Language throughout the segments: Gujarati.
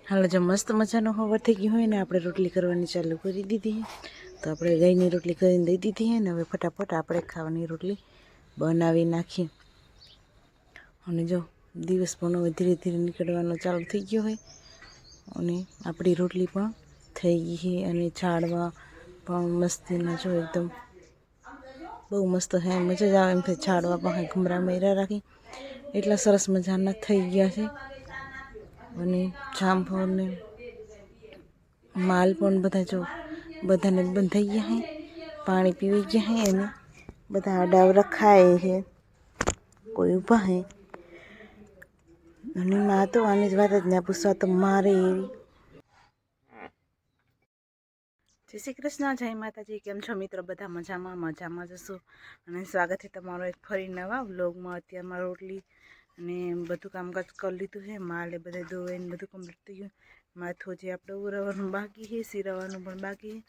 હાલો, જો મસ્ત મજાનો હવાર થઈ ગયો હોય ને આપણે રોટલી કરવાની ચાલુ કરી દીધી. તો આપણે ગાયની રોટલી કરીને દઈ દીધી હે ને હવે ફટાફટ આપણે ખાવાની રોટલી બનાવી નાખીએ. અને જો દિવસ પણ હવે ધીરે ધીરે નીકળવાનો ચાલુ થઈ ગયો હોય અને આપણી રોટલી પણ થઈ ગઈ છે. અને ઝાડવા પણ મસ્તીના જો એકદમ બહુ મસ્ત હે, મજા જ આવે એમ થાય. ઝાડવા પણ ઘમરા મેરા રાખી એટલા સરસ મજાના થઈ ગયા છે. અને જામફળને માલ પણ બધા જો બધાને બંધાઈ ગયા હે, પાણી પીવી ગયા હે. અને બધા આડાવરા ખાય છે, કોઈ ઊભા હે. અને માં તો આની જ વાત જ ના પૂછવા, તો મારે એવી. જય શ્રી કૃષ્ણ, જય માતાજી. કેમ છો મિત્રો? બધા મજામાં જશો. અને સ્વાગત છે તમારો એક ફરી નવા વ્લોગમાં. અત્યારમાં રોટલી અને બધું કામકાજ કરી લીધું છે. માલે બધા ધોઈને બધું કમ્પ્લીટ થઈ ગયું. માથું જે આપણે ઉરાવવાનું બાકી છે, સિરાવાનું પણ બાકી છે.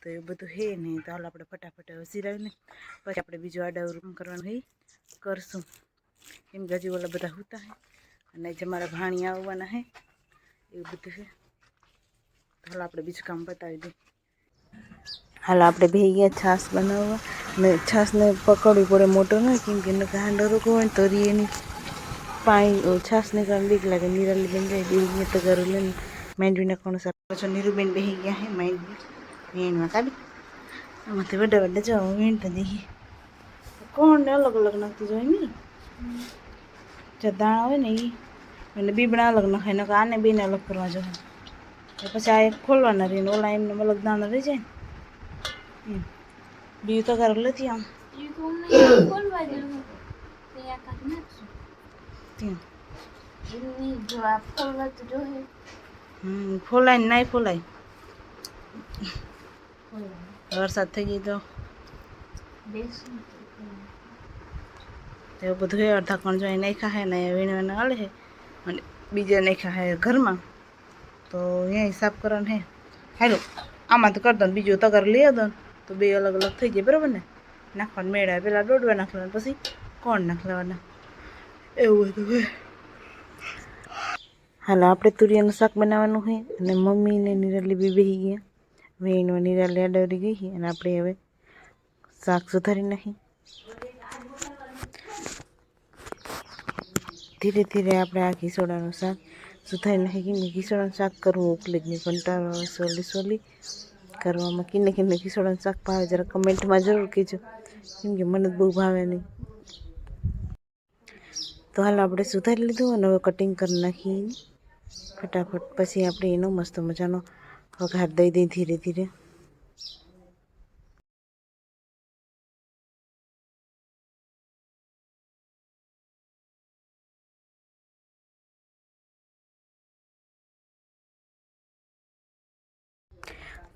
તો એ બધું હે નહીં. તો હાલ આપણે ફટાફટ સિરાવીને પછી આપણે બીજું આડાવરું કરવાનું હોય કરશું. કેમ કે હજી ઓલા બધા હોતા હે અને જે મારા ભાણી આવવાના હે એવું બધું છે. તો હાલ આપણે બીજું કામ બતાવી દઈએ. હાલ આપણે ભેગી ગયા છાશ બનાવવા. ને છાશને પકડવી પડે મોટો ને, કેમ કે એને હાંડો રોકો હોય ને તો એની પાણી છાશને કારણે બીક લાગે. નિરાલી બેન જાય બેહીને તગારું લઈને માંડવી નાખવાનું સારું. પછી નીરુબેન બેસી ગયા હે માંડવી વીણવા. કાઢી આમાંથી વડા જાઓ વીણતા જઈએ. કોણ ને અલગ અલગ નાખતી જોઈએ ને, જે દાણા હોય ને એ અને બીબડા અલગ નખાય. નકર આને બેને અલગ કરવા જોઈએ. પછી આ એક ખોલવાના રહીને ઓલા એમને અલગ દાણા રહી જાય ને એમ. બીજું તગારું લેતી આમ ફોલાય ને નહીં ફોલાય. વરસાદ થઈ ગયો તો એવું બધું હે. અડધા કણ જોઈ નાખ્યા હે ને વીણવાના હાલે હે. અને બીજા નાખ્યા હે ઘરમાં. તો અહીંયા હિસાબ કરવાનું હે. હાલો આમાં તો કરી દો, બીજું તગાર લઈ આવદો તો બે અલગ અલગ થઈ જાય. બરાબર ને? નાખવાનું મેળા પેલા દોડવા નાખવાના, પછી કોણ નાખ લેવાના, એવું બધું હોય. હાલો આપણે તુરિયાનું શાક બનાવવાનું હોય. અને મમ્મી ને નિરાલી બી બેસી ગયા વીણવા. નિરાલી આડવરી ગઈ છે અને આપણે હવે શાક સુધારી નાખી. ધીરે ધીરે આપણે આ ઘીસોડાનું શાક સુધારી નાખી. કે ઘીસોડાનું શાક કરવું ઉપલે જ નહીં, કંટાળો સોલી કરવામાં. કિને ઘીસોડાનું શાક ભાવે જરા કમેન્ટમાં જરૂર કહેજો, કેમ કે મને બહુ ભાવે નહીં. તો હાલ આપણે સુધારી લીધું અને હવે કટિંગ કરી નાખી ફટાફટ. પછી આપણે એનો મસ્ત મજાનો વઘાર દઈ દઈએ ધીરે ધીરે.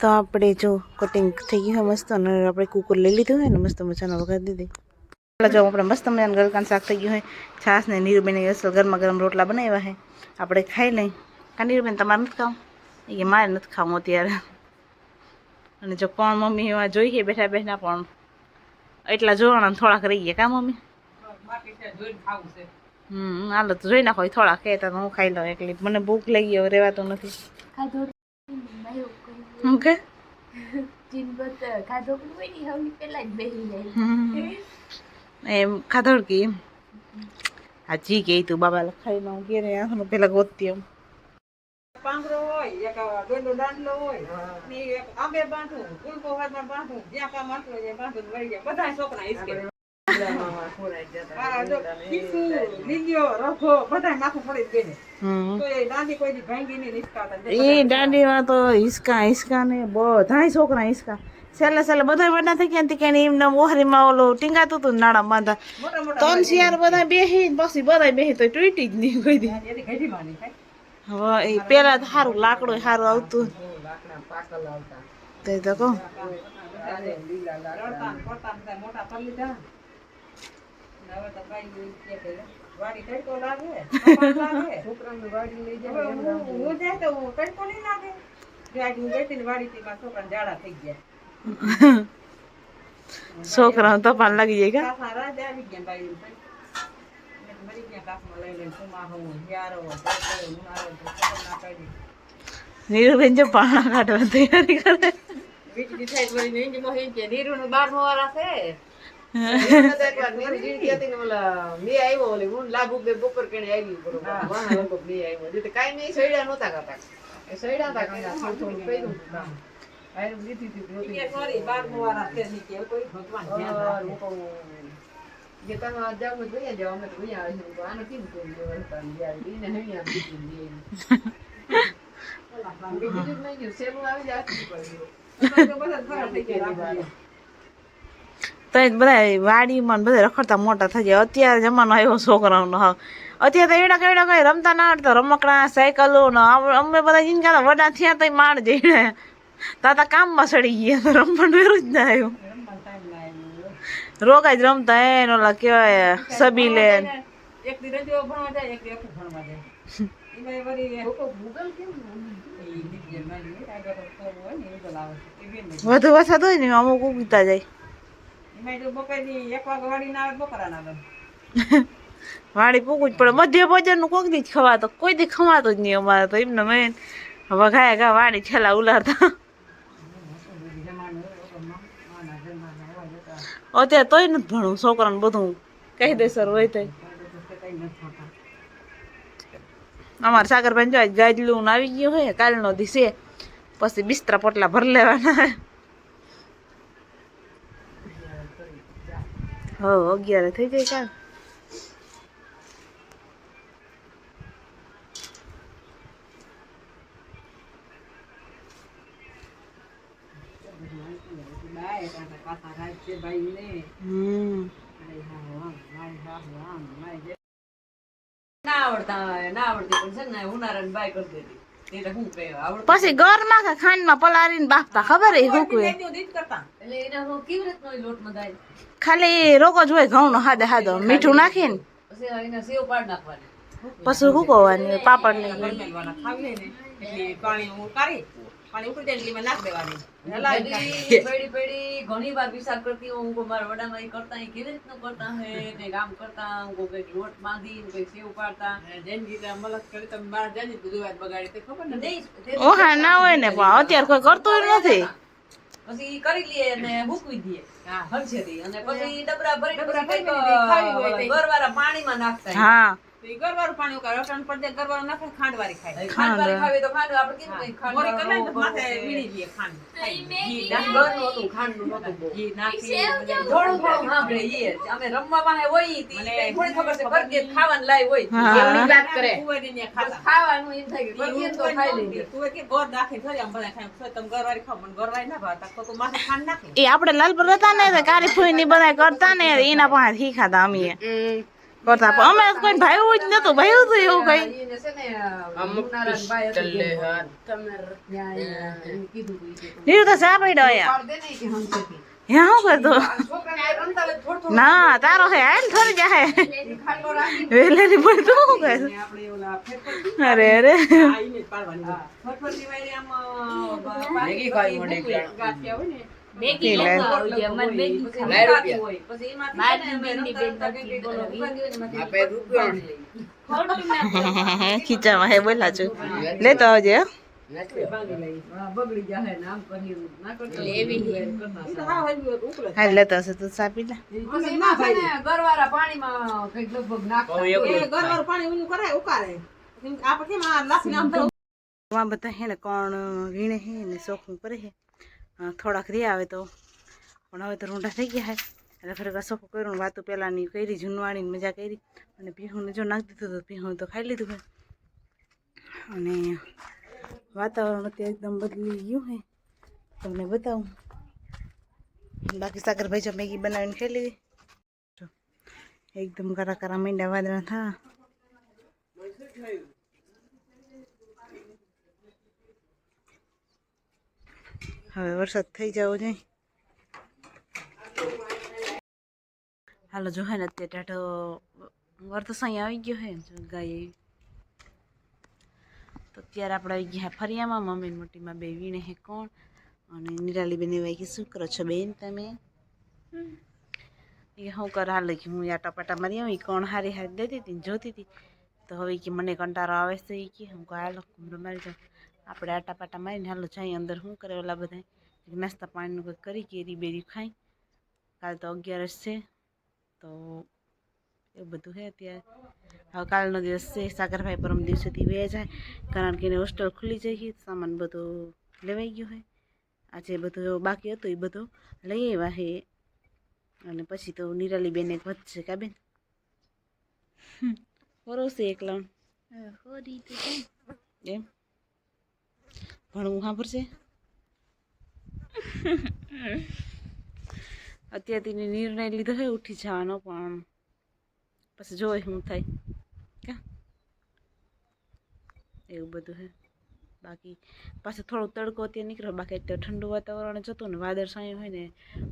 તો આપણે જો કટિંગ થઈ ગયું હોય મસ્ત, અને આપણે કુકર લઈ લીધું હોય ને મસ્ત મજાનો વઘાર દીધી. જો આપણે મસ્ત મજાનું ગલકાનું શાક થઈ ગયું હોય. છાશ ને નીરુબેન અસલ ગરમા ગરમ રોટલા બનાવ્યા છે. આપણે ખાઈ લઈ. કા નીરુબેન તમારે નથી ખાવું? એ મારે નથી ખાવું અત્યારે. અને જો કોણ મમ્મી એમાં જોઈએ બેઠા બેઠા પણ એટલા જોવાના થોડાક રહી ગયા. કા મમ્મી? હાલો તો જોઈ નાખો. થોડાક કહેતા હું ખાઈ લઉં એકલી. મને ભૂખ લાગી હવે રહેવાતું નથી. શું કે એમ ખાધોડ કે હાજી કે તું બાબા લખાઈ ન કે પેલા ગોતતી એમ પાંગરો હોય એક ડોડો દાંડલો હોય ને એક આંબે બાંધું ગુલકો હાથમાં બાંધું જ્યાં કામ આટલો જાય બાંધું વળી જાય. બધા છોકરા હિસકે દાંડીમાં તો હિસકા ને બધા છોકરા હિસકા. છેલ્લે બધા વડા થઈ ગયા કે એમને ઓહરીમાં ઓલું ટીંગાતું હતું નાણા બાંધા. ત્રણ શિયાર બધા બેસી પછી બધા બેસી તો તૂટી જ નહીં કોઈ દી. હવે એ પેલા તો સારું લાકડું સારું આવતું તો કહું. છોકરા તો પણ લાગી જાય. નીરુબેન જો પાણા કાઢવા તૈયારી કરે. વીજળી થાય તો વળી હિન્દી માં હિન્દી નીરુનું 12મો વાળા છે. મે આવ્યો ઓલે હું લાગુ બે બપોર કેણે આવી બરોબર વાહ લોકો મે આવ્યો જે કાઈ નહીં સૈડા નહોતા કરતા એ સૈડા હતા કણા થોડું કર્યું કામ આય લીધી હતી એ સોરી 12મો વાળા છે ની કે કોઈ ભગવાન ધ્યાન જે તમે જાવ તો ભૈયા જાવ અમે તો ભૈયા આવે છે આને કેમ કેમ દેવતા યાર એને હણી આમ દીધી દે બીજું નહીં સેલું આવી જાય તો બધા ખરાબ થઈ ગયા તો બધા વાડીમાં બધા રખડતા મોટા થઈ જાય. અત્યારે જમાનો આવ્યો છોકરાઓનો. હા અત્યારે તો એડા કેવડા કઈ રમતા ના આવડતા રમકડા સાયકલો ને અમે બધા જીનકા વડા થયા તો માણ જઈને તાતા કામમાં સડી ગયા રમવાનું વેરું જ ના આવ્યું. રોગા જ રમતા એને ઓલા કેવાય સબીલે એક દી રજો ભણવા જાય એક દી અખુ ભણવા જાય ઈમાં વરી ગૂગલ કેમ વધુ વરસાદ હોય ને અમુક ઉગતા જાય. વાડી પૂગવું જ પડે. મધ્ય ભોજન નું કોક દી જ ખવાતો કોઈ દી ખવાતો જ નહીં અમારે તો એમને મેન હવે ઘાય ઘા વાડી છેલ્લા ઉલારતા. અત્યારે તોય નથી ભણવું છોકરાને બધું કહી દે સર હોય તો. અમારે સાગરભાઈ જો ગાજલું આવી ગયું હોય કાલનો દિવસે પછી બિસ્તરા પોટલા ભરી લેવાના. હો 11 થઈ જાય કાલ. પછી ઘરમાં ખાંડમાં પલાળીને બાફતા ખબર ખાલી રોગો જ હોય ઘઉં નો હાદે હાદો મીઠું નાખીને પછી સુકવવાની પાપડ ને ઘણી વાર વિચાર કરતી હું મારા વડામાં કરતા કેવી રીતનું કરતા હે કઈ કામ કરતા હું કઈક લોટ બાંધી કઈ સેવ પાડતા મલક કરી તમે બાર જાની બધું વાત બગાડી ખબર ને ઓહા ના હોય ને પણ અત્યારે કોઈ કરતું નથી. પછી કરી લઈએ અને મૂકવી દઈએ હરસેથી અને પછી ડબરા ભરી ગરવાળા પાણીમાં નાખતા. હા ગરવાળું પાણી રસણ પડે ગરવાળું નાખે ખાંડવાળી ખાય ખાંડવાળી ખાવી તો ખાંડ આપણે કેમ કઈ ખાંડ મોરી કરે ને માથે વીણી દઈએ ખાંડ ઘી નાખવાનું હતું ખાંડનું નતું ઘી નાખી થોડું થોડું સાંભળે ઈ અમે રમવા પાસે હોય તી થોડી ખબર છે પરગે ખાવાનું લાઈ હોય એની વાત કરે કુવેરીને ખાવાનું એમ થાય કે પરગે તો ખાઈ લઈએ તું કે ગોર નાખી થોડી આમ બધા ખાય તમે ગરવાળી ખાવ મને ગરવાળી ના ભાવતા તો માથે ખાંડ નાખે એ આપણે લાલપુર હતા ને કારી ફૂઈ ની બધા કરતા ને એના પાસે શીખાતા અમે કરતા પણ અમે કોઈ ભાઈ જ નતું ભાઈ હતું એવું કઈ નીરું તો ચા પડ્યો અહીંયા શું કરતો ના તારો હે હાલ થોડી જાય વેલેરી પડતું શું કરે અરે અરે ખીચામાં હે બોલા છું લેતો આવજે હા લેતો હશે તું ચા પી લે. ગરવાળા પાણીમાં કઈક લગભગ ગરવાળું પાણી ઊંધું કરાય ઉકારે આપણે કેમ આ લાફીને આમ બધા હે ને કોણ વીણે હે ને શોખું કરે હે થોડાક રે આવે તો પણ હવે તો રૂંઢા થઈ ગયા હે એટલે ફરી શોખું કર્યું વાતો પહેલાંની કરી જૂનવાણીની મજા કરી અને પીહુંને જો નાખી દીધું તો પીહું તો ખાઈ લીધું હોય અને વાતાવરણ અત્યારે એકદમ બદલી ગયું હે તમને બતાવું. બાકી સાગરભાઈ જો મેગી બનાવીને ખાઈ લીધી એકદમ કરા કરા મીંડા વાદળા થા. હવે વરસાદ થઈ જવો જોઈએ. હાલો જો હે ને અત્યારે ટાઢો વરસાદ અહીંયા આવી ગયો હે જો ગાય એવી તો અત્યારે આપણે આવી ગયા ફરિયામાં મમ્મી મોટીમાં બે વીણે હે કોણ અને નિરાલી બેન એવા કે શું કરો છો બેન તમે એ હું કર હાલ કે હું આટા પાટા મારી આવી કોણ હારી હારી દેતી હતી જોતી હતી તો તો હવે કે મને કંટાળો આવે છે એ કે હું હાલો મારી જાઉં આપણે આટા પાટા મારીને હાલો જાય અંદર શું કરે ઓલા બધા નાસ્તા પાણીનું કંઈક કરી કેરી બેરી ખાઈ કાલ તો 11 છે તો એવું બધું છે અત્યારે હવે કાલનો દિવસ છે સાગરભાઈ પરમ દિવસેથી વે જાય કારણ કે એને હોસ્ટેલ ખુલી જાય સામાન બધો લેવાઈ ગયો હોય આજે બધું બાકી હતું એ બધું લઈ આવ્યા છે અને પછી તો નિરાલી બેન એક વધશે કા બેન બરોબર એકલા એમ ભણવું સાંભળશે અત્યારથી નિર્ણય લીધો છે ઉઠી જવાનો પણ પછી જોઈ શું થાય કા એવું બધું છે બાકી પાછું થોડોક તડકો અત્યારે નીકળ્યો બાકી અત્યારે ઠંડુ વાતાવરણ જતું ને વાદળછાયું હોય ને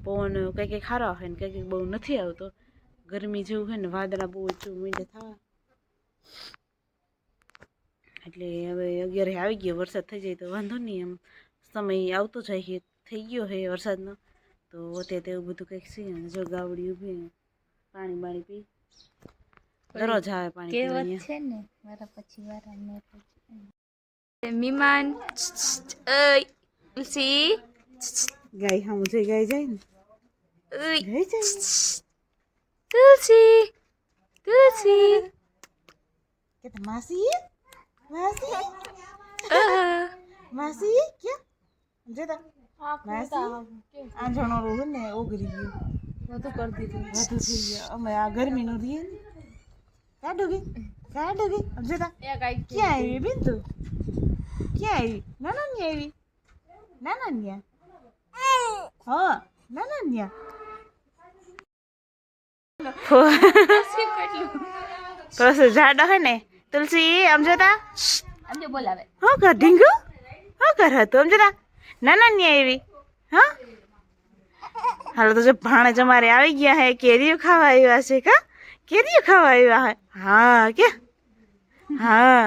પવન કંઈક ખારા હોય ને કંઈક બહુ નથી આવતો ગરમી જેવું હોય ને વાદળા બહુ ઓછું મીંડે થવા એટલે હવે 11 આવી ગયો વરસાદ થઈ જાય તો વાંધો નહીં એમ સમય આવતો જાય થઈ ગયો છે વરસાદનો તો અત્યારે તો એવું બધું કંઈક છે ને જો ગાવડી ઊભી પાણી બાણી પી દરરોજ આવે પાણી કેવત છે ને મારા પછી વારા મીમાન ઓય તુલસી ગાય હમ છે ગાય જાય ને ઓય ગાય જાય તુલસી તુલસી કે માસી માસી માસી ક્યાં જતા માસી આ જણો રોડ ને ઓગરી ગયો બધું કરી દીધું વધુ થઈ ગયો અમે આ ગરમીનું રહીએ ને કાઢો ગઈ જતા ક્યાં આવી બેન તું ક્યાં આવી નાના ની આવી નાના ન્યા હા નાના ન્યા થોડો જાડો હે ને તુલસી આમ જોતા આમ બોલાવે હા કર ઢીંગુ હા કર હતું આમ જોતા નાના ન્યા આવી હા હાલો તો જો ભાણે જમારે આવી ગયા હે કેરીઓ ખાવા આવ્યા છે કા કેરીઓ ખાવા આવ્યા હે હા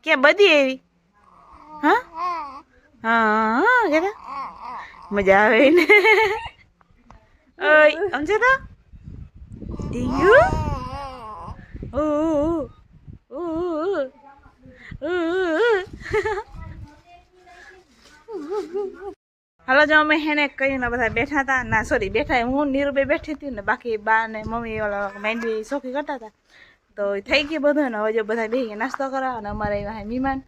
કે બધી આવી હા હા કે મજા આવે ને ઓય સમજે તો ઢીંગુ ઓ ઓ હાલો જો અમે હેને કહીને બધા બેઠા હતા ના સોરી બેઠા હું નીરુબે બેઠી હતી ને બાકી બા ને મમ્મી ઓલા માંડવી સોખી કરતા હતા તો થઈ ગયું બધું ને હવે જો બધા બેસી નાસ્તો કરવા અને અમારે એવા મહેમાન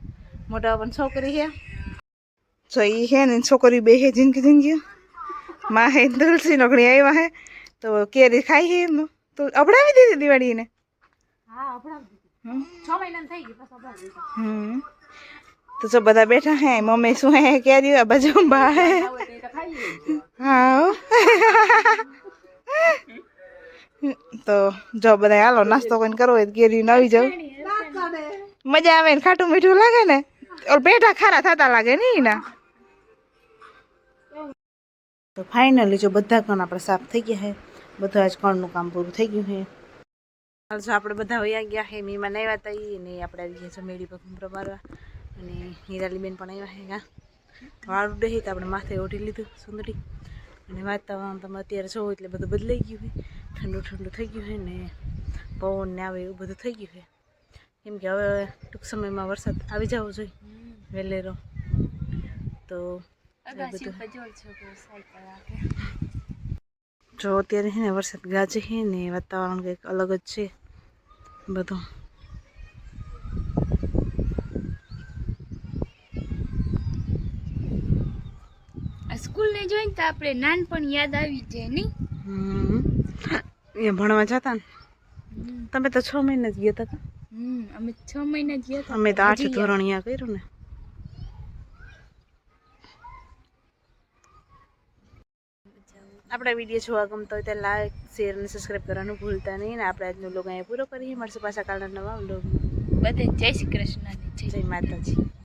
મોટા પણ છોકરી છે જો એ છે ને છોકરી બે છે જિંદગી માં હે તુલસી નોકરી આવ્યા હે તો કેરી ખાઈ છે એમ તો અપડાવી દીધી દિવાળીને હા અપડાવી દીધી 6 મહિના થઈ ગઈ બસ અપડાવી દીધી તો જો બધા બેઠા હે મમ્મી શું હે કેરી આ બાજુ બા હે હા તો જો બધા હાલો નાસ્તો કરીને કરવો હોય કેરી આવી જાવ મજા આવે ને ખાટું મીઠું લાગે ને ઓલ પેટા ખારા થતા લાગે ને ના તો ફાઇનલી જો બધા કણ આપણે સાફ થઈ ગયા છે બધું આજ કણનું કામ પૂરું થઈ ગયું છે હાલ જો આપણે બધા વયા ગયા છે મીમાન આવ્યા હતા ને આપણે આવી ગયા છે મેળી પર ઘૂમરો મારવા અને હીરાલીબેન પણ આવ્યા છે હા વાળું ડહી તો આપણે માથે ઓઢી લીધું સુંદરી અને વાતાવરણ તમે અત્યારે જોવો એટલે બધું બદલાઈ ગયું છે ઠંડુ ઠંડુ થઈ ગયું છે ને પવન ને આવે એવું બધું થઈ ગયું છે કેમ કે હવે ટૂંક સમયમાં વરસાદ આવી જવો જોઈએ વહેલેરો તો જો અત્યારે છે ને વરસાદ ગાજે છે ને વાતાવરણ કંઈક અલગ જ છે બધું સ્કૂલ ને જોઈને તો આપણે નાનપણ યાદ આવી જાય નહીં એ ભણવા જતા ને તમે તો 6 મહિના જ ગયા હતા અમે 6 મહિના જ ગયા હતા અમે તો 8 ધોરણ અહીંયા કર્યું ને આપણા વિડીયો જોવા ગમતો હોય તો લાઈક શેર અને સબસ્ક્રાઈબ કરવાનું ભૂલતા નહીં ને આપણે આજનો લોગ અહીંયા પૂરો કરીએ મળશે પાછા કાલના નવા લોગમાં બધે જય શ્રી કૃષ્ણ જય માતાજી